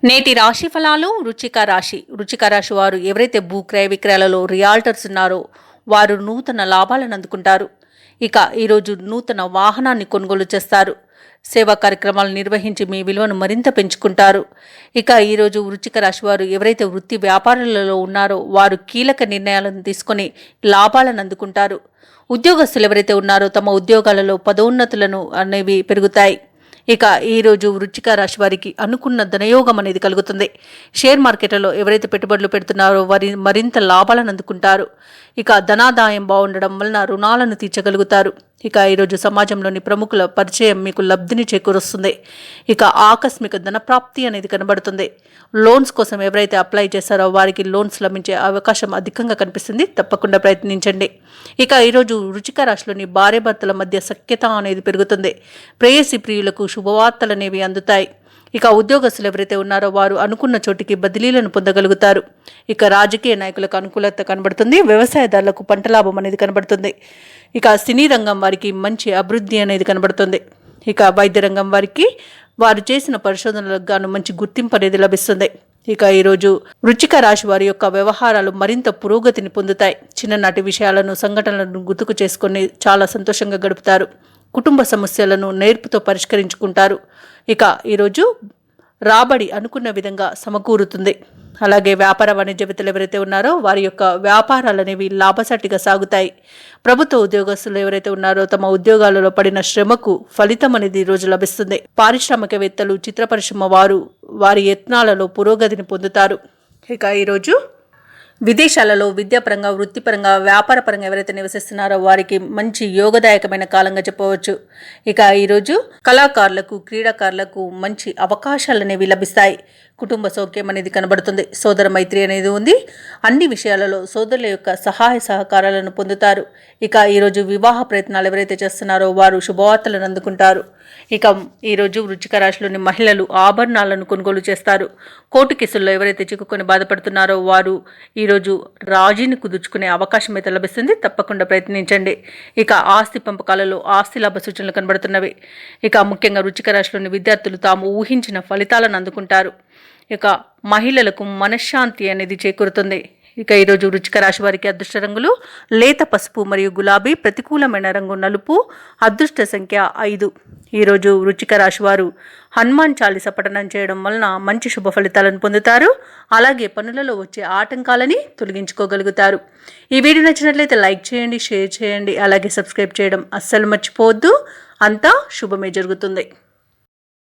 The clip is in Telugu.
నేటి రాశి ఫలాలు వృశ్చిక రాశి వారు ఎవరైతే భూ క్రయ విక్రయాలలో రియాల్టర్స్ ఉన్నారో వారు నూతన లాభాలను అందుకుంటారు. ఇక ఈరోజు నూతన వాహనాన్ని కొనుగోలు చేస్తారు. సేవా కార్యక్రమాలు నిర్వహించి మీ విలువను మరింత పెంచుకుంటారు. ఇక ఈరోజు వృశ్చిక రాశి వారు ఎవరైతే వృత్తి వ్యాపారాలలో ఉన్నారో వారు కీలక నిర్ణయాలను తీసుకొని లాభాలను అందుకుంటారు. ఉద్యోగస్తులు ఎవరైతే ఉన్నారో తమ ఉద్యోగాలలో పదోన్నతులను అనేవి పెరుగుతాయి. ఇక ఈరోజు వృశ్చిక రాశి వారికి అనుకున్న ధనయోగం అనేది కలుగుతుంది. షేర్ మార్కెట్లలో ఎవరైతే పెట్టుబడులు పెడుతున్నారో వారి మరింత లాభాలను అందుకుంటారు. ఇక ధనాదాయం బాగుండడం వలన రుణాలను తీర్చగలుగుతారు. ఇక ఈరోజు సమాజంలోని ప్రముఖుల పరిచయం మీకు లబ్ధిని చేకూరుస్తుంది. ఇక ఆకస్మిక ధనప్రాప్తి అనేది కనబడుతుంది. లోన్స్ కోసం ఎవరైతే అప్లై చేస్తారో వారికి లోన్స్ లభించే అవకాశం అధికంగా కనిపిస్తుంది. తప్పకుండా ప్రయత్నించండి. ఇక ఈరోజు వృశ్చిక రాశిలోని భార్యాభర్తల మధ్య సఖ్యత అనేది పెరుగుతుంది. ప్రేయసి ప్రియులకు శుభవార్తలు అనేవి అందుతాయి. ఇక ఉద్యోగస్తులు ఎవరైతే ఉన్నారో వారు అనుకున్న చోటికి బదిలీలను పొందగలుగుతారు. ఇక రాజకీయ నాయకులకు అనుకూలత కనబడుతుంది. వ్యవసాయదారులకు పంట లాభం అనేది కనబడుతుంది. ఇక సినీ రంగం వారికి మంచి అభివృద్ధి అనేది కనబడుతుంది. ఇక వైద్య రంగం వారికి వారు చేసిన పరిశోధనలకు గాను మంచి గుర్తింపు అనేది లభిస్తుంది. ఇక ఈరోజు వృశ్చిక రాశి వారి యొక్క వ్యవహారాలు మరింత పురోగతిని పొందుతాయి. చిన్ననాటి విషయాలను సంఘటనలను గుర్తుకు చేసుకొని చాలా సంతోషంగా గడుపుతారు. కుటుంబ సమస్యలను నేర్పుతో పరిష్కరించుకుంటారు. ఇక ఈరోజు రాబడి అనుకున్న విధంగా సమకూరుతుంది. అలాగే వ్యాపార వాణిజ్యవేత్తలు ఎవరైతే ఉన్నారో వారి యొక్క వ్యాపారాలు అనేవి లాభసాటిగా సాగుతాయి. ప్రభుత్వ ఉద్యోగస్తులు ఎవరైతే ఉన్నారో తమ ఉద్యోగాలలో పడిన శ్రమకు ఫలితం అనేది ఈరోజు లభిస్తుంది. పారిశ్రామికవేత్తలు, చిత్ర పరిశ్రమ వారు వారి యత్నాలలో పురోగతిని పొందుతారు. ఇక ఈరోజు విదేశాలలో విద్యాపరంగా, వృత్తిపరంగా, వ్యాపారపరంగా ఎవరైతే నివసిస్తున్నారో వారికి మంచి యోగదాయకమైన కాలంగా చెప్పవచ్చు. ఇక ఈరోజు కళాకారులకు, క్రీడాకారులకు మంచి అవకాశాలు అనేవి లభిస్తాయి. కుటుంబ సౌఖ్యం అనేది కనబడుతుంది. సోదర మైత్రి అనేది ఉంది. అన్ని విషయాలలో సోదరుల యొక్క సహాయ సహకారాలను పొందుతారు. ఇక ఈరోజు వివాహ ప్రయత్నాలు ఎవరైతే చేస్తున్నారో వారు శుభవార్తలను అందుకుంటారు. ఇక ఈరోజు వృశ్చిక రాశిలోని మహిళలు ఆభరణాలను కొనుగోలు చేస్తారు. కోర్టు కేసుల్లో ఎవరైతే చిక్కుకొని బాధపడుతున్నారో వారు ఈరోజు రాజీని కుదుర్చుకునే అవకాశం అయితే లభిస్తుంది. తప్పకుండా ప్రయత్నించండి. ఇక ఆస్తి పంపకాలలో ఆస్తి లాభ సూచనలు కనబడుతున్నవి. ఇక ముఖ్యంగా వృశ్చిక రాశిలోని విద్యార్థులు తాము ఊహించిన ఫలితాలను అందుకుంటారు. ఇక మహిళలకు మనశ్శాంతి అనేది చేకూరుతుంది. ఇక ఈరోజు వృశ్చిక రాశి వారికి అదృష్ట రంగులు లేత పసుపు మరియు గులాబీ, ప్రతికూలమైన రంగు నలుపు, అదృష్ట సంఖ్య 5. ఈరోజు వృశ్చిక రాశి వారు హనుమాన్ చాలీస పఠనం చేయడం వలన మంచి శుభ ఫలితాలను పొందుతారు. అలాగే పనులలో వచ్చే ఆటంకాలని తొలగించుకోగలుగుతారు. ఈ వీడియో నచ్చినట్లయితే లైక్ చేయండి, షేర్ చేయండి, అలాగే సబ్స్క్రైబ్ చేయడం అస్సలు మర్చిపోవద్దు. అంతా శుభమే జరుగుతుంది.